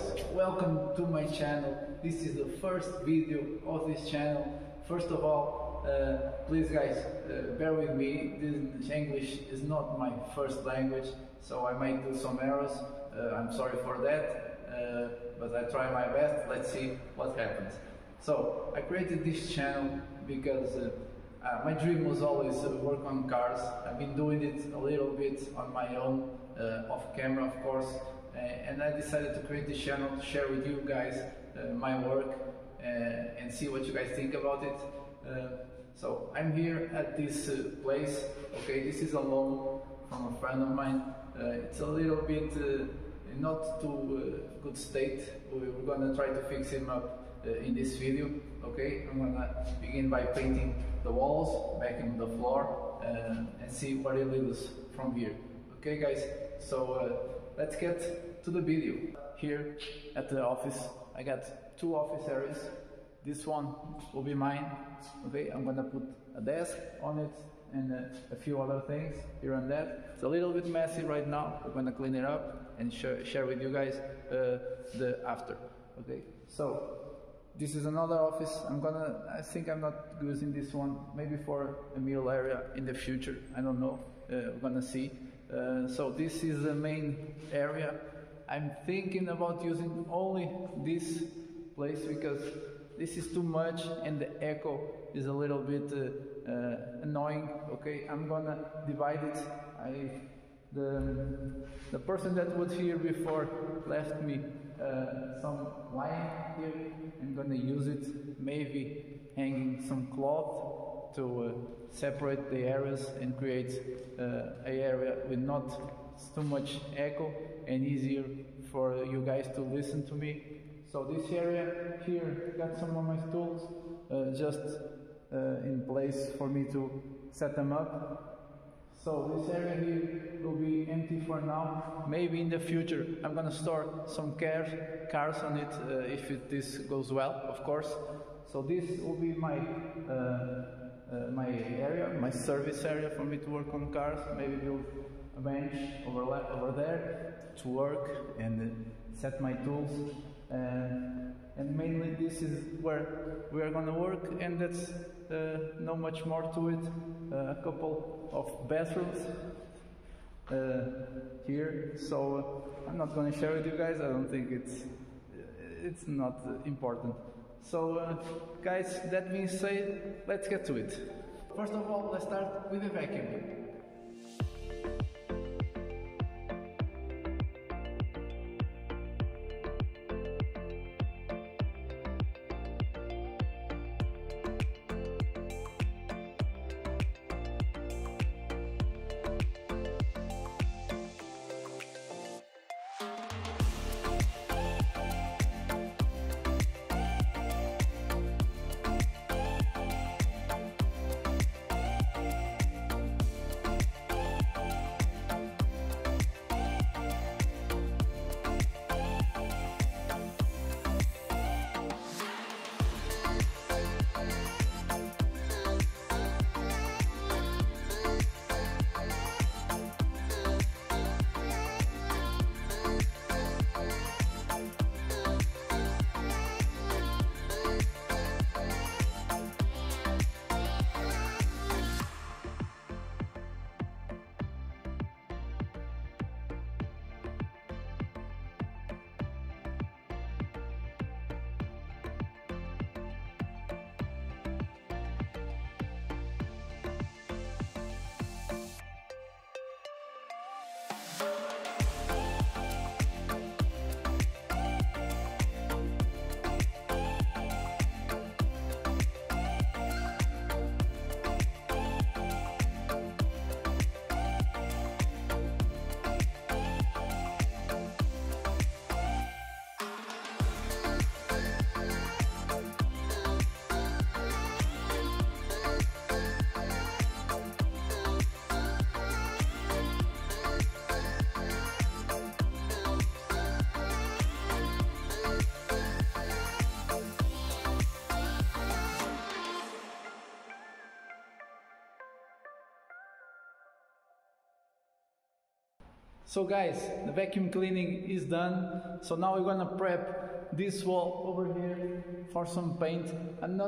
guys, welcome to my channel. This is the first video of this channel. First of all, please guys, bear with me. This English is not my first language, so I might do some errors. I'm sorry for that, but I try my best. Let's see what happens. So I created this channel because my dream was always to work on cars. I've been doing it a little bit on my own, off camera of course, and I decided to create this channel to share with you guys my work and see what you guys think about it. So I'm here at this place. Okay, this is a loan from a friend of mine. It's a little bit not too good state. We're gonna try to fix him up in this video. Okay, I'm gonna begin by painting the walls, back in the floor, and see where it leads from here. Okay guys, so let's get to the video. Here at the office I got two office areas. This one will be mine. Okay, I'm gonna put a desk on it and a few other things here and that. It's a little bit messy right now. We're gonna clean it up and share with you guys the after. Okay, so this is another office. I think I'm not using this one, maybe for a meal area in the future. I don't know, we're gonna see. So this is the main area. I'm thinking about using only this place because this is too much and the echo is a little bit annoying. Okay, I'm gonna divide it. The person that was here before left me some line here. I'm gonna use it, maybe hanging some cloth to separate the areas and create an area with not too much echo and easier for you guys to listen to me. So this area here, got some of my tools just in place for me to set them up. So this area here will be empty for now. Maybe in the future I'm gonna store some cars on it if this goes well, of course. So this will be my my area, my service area for me to work on cars. Maybe build a bench over there to work and set my tools. And mainly this is where we are gonna work, and that's not much more to it. A couple of bathrooms here, so I'm not gonna share with you guys. I don't think it's not important. So guys, that being said, let's get to it. First of all, let's start with the vacuuming. So guys, the vacuum cleaning is done. So now we're gonna prep this wall over here for some paint. I'm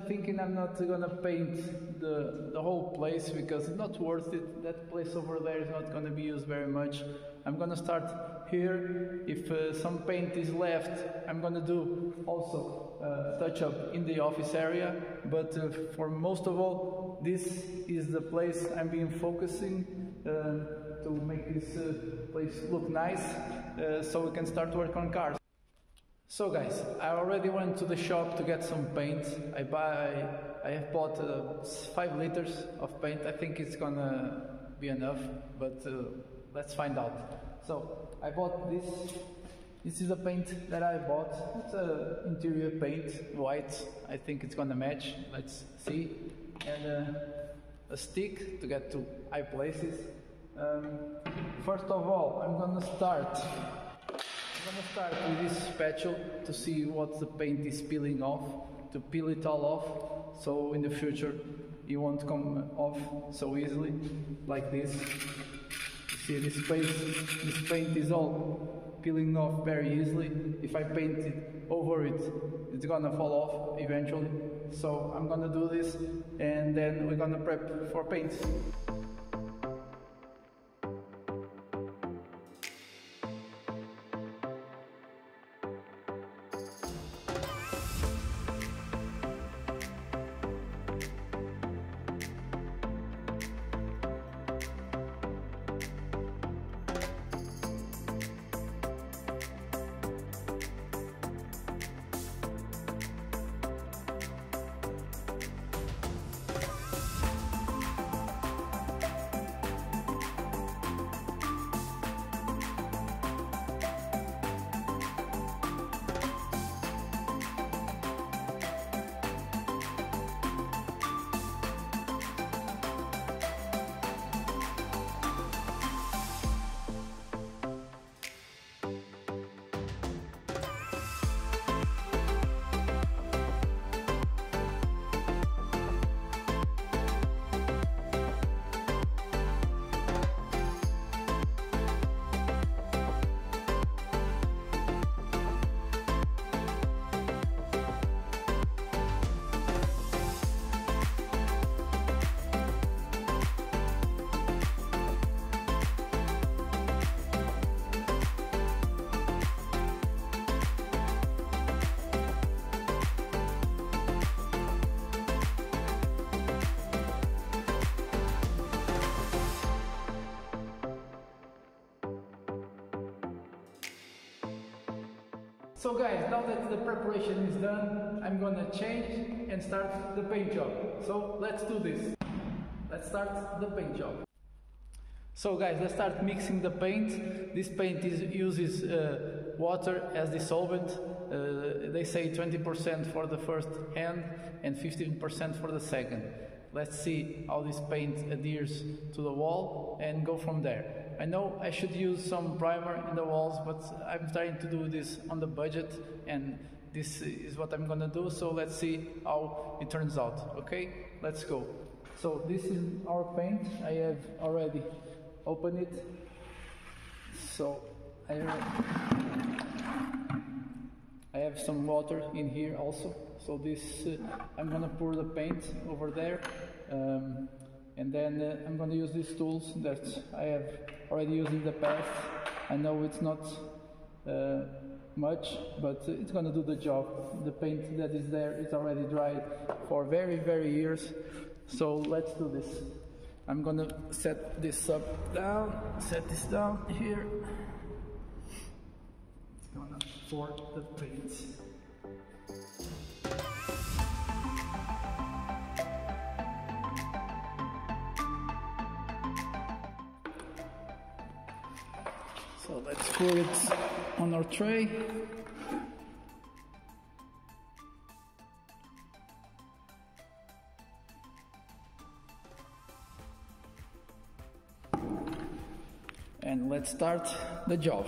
thinking I'm not gonna paint the whole place because it's not worth it. That place over there is not gonna be used very much. I'm gonna start here. If some paint is left, I'm gonna do also touch up in the office area. But for most of all, this is the place I'm being focusing to make this place look nice, so we can start work on cars. So guys, I already went to the shop to get some paint. I have bought 5 liters of paint. I think it's gonna be enough, but let's find out. So I bought this. This is the paint that I bought. It's interior paint, white. I think it's gonna match. Let's see. And a stick to get to high places. First of all, I'm gonna start with this spatula to see what the paint is peeling off, to peel it all off, so in the future it won't come off so easily, like this. You see this paint is all peeling off very easily. If I paint it over it, it's gonna fall off eventually. So I'm gonna do this and then we're gonna prep for paint. So guys, now that the preparation is done, I'm gonna change and start the paint job. So let's do this. Let's start the paint job. So guys, let's start mixing the paint. This paint uses water as the solvent. They say 20% for the first hand and 15% for the second. Let's see how this paint adheres to the wall and go from there. I know I should use some primer in the walls, but I'm trying to do this on the budget and this is what I'm gonna do, so let's see how it turns out, okay? Let's go. So this is our paint. I have already opened it. So I have some water in here also. So this, I'm gonna pour the paint over there. And then I'm going to use these tools that I have already used in the past. I know it's not much, but it's going to do the job. The paint that is there is already dried for very, very years. So let's do this. I'm going to set this down here. It's going to pour the paint. So let's pour it on our tray. And let's start the job.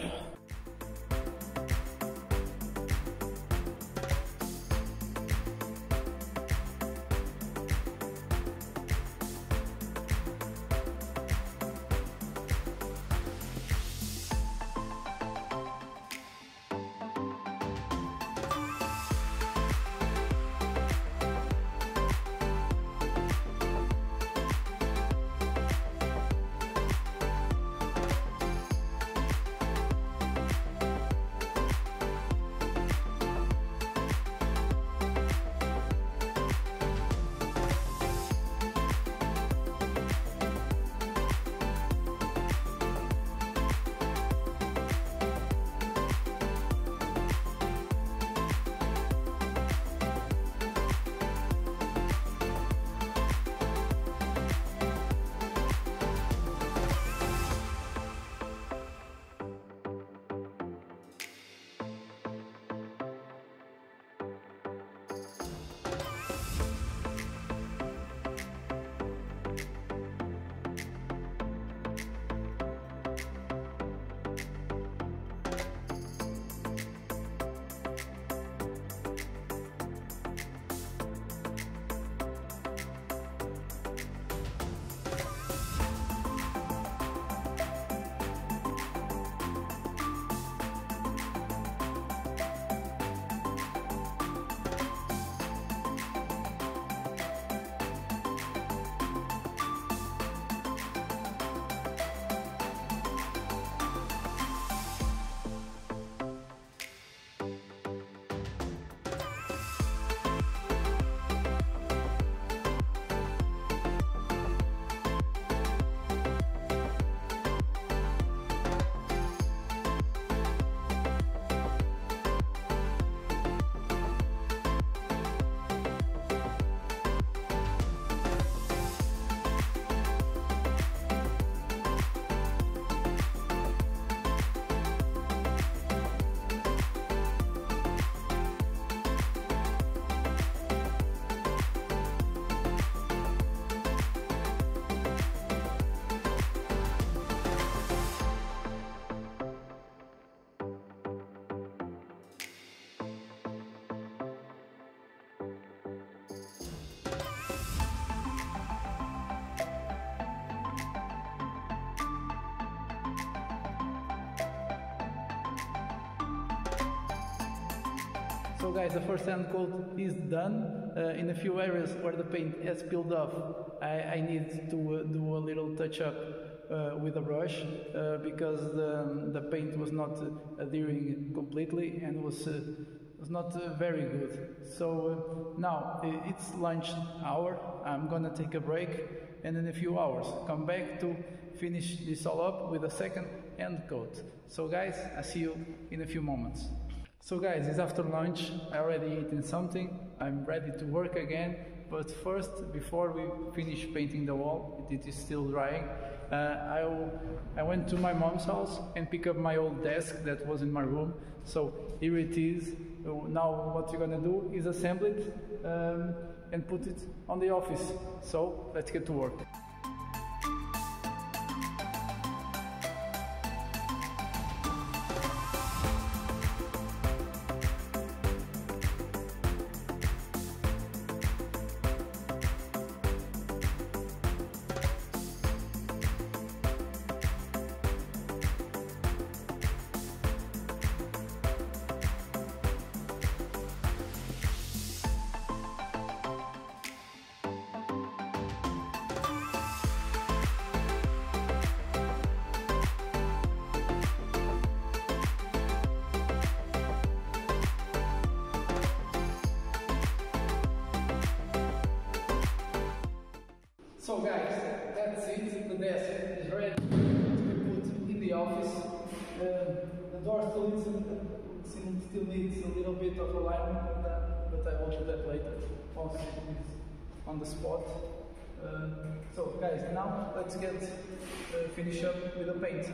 So guys, the first hand coat is done. In a few areas where the paint has peeled off, I need to do a little touch up with a brush because the paint was not adhering completely and was not very good. So now it's lunch hour. I'm gonna take a break and in a few hours come back to finish this all up with a second hand coat. So guys, I see you in a few moments. So guys, it's after lunch. I already eaten something. I'm ready to work again. But first, before we finish painting the wall, it is still drying, I went to my mom's house and picked up my old desk that was in my room. So here it is. Now what you're gonna do is assemble it and put it on the office. So let's get to work. So guys, that's it. The desk is ready to be put in the office. The door still needs a little bit of alignment, but I will do that later once it is on the spot. So guys, now let's finish up with the paint.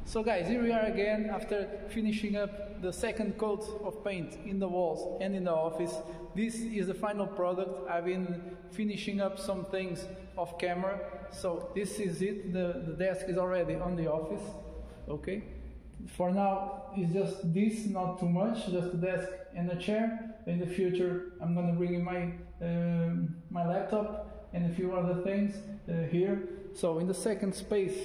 So guys, here we are again after finishing up the second coat of paint in the walls and in the office. This is the final product. I've been finishing up some things off camera. So this is it. The desk is already on the office. Okay. For now, it's just this, not too much, just a desk and a chair. In the future, I'm gonna bring in my laptop and a few other things here. So in the second space,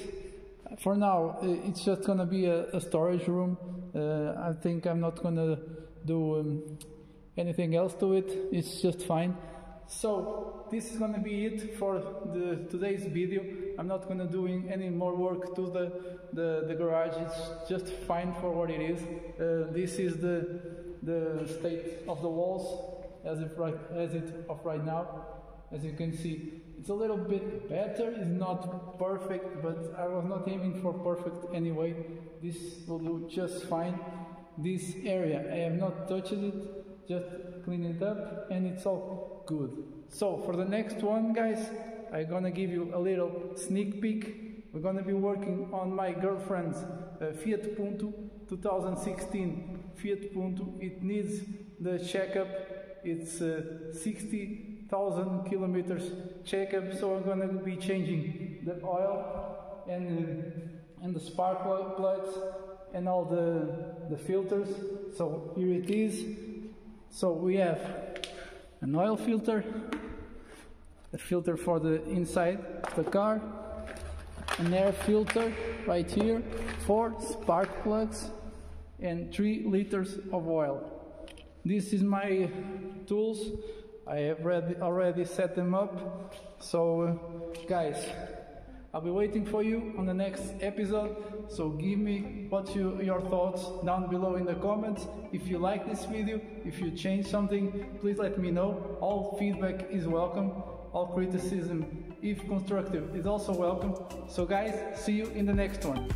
for now, it's just gonna be a storage room. I think I'm not gonna do anything else to it. It's just fine. So this is gonna be it for today's video. I'm not gonna do any more work to the garage. It's just fine for what it is. This is the state of the walls as it of right now. As you can see, it's a little bit better. It's not perfect, but I was not aiming for perfect anyway. This will do just fine. This area, I have not touched it, just clean it up and it's all good. So for the next one, guys, I'm gonna give you a little sneak peek. We're gonna be working on my girlfriend's Fiat Punto 2016 Fiat Punto. It needs the checkup. It's 60,000 kilometers checkup, so I'm gonna be changing the oil and the spark plugs and all the filters. So here it is. So we have an oil filter, a filter for the inside of the car, an air filter right here, 4 spark plugs and 3 liters of oil. This is my tools. I have already set them up. So guys, I'll be waiting for you on the next episode. So give me your thoughts down below in the comments. If you like this video, if you change something, please let me know. All feedback is welcome. All criticism, if constructive, is also welcome. So guys, see you in the next one.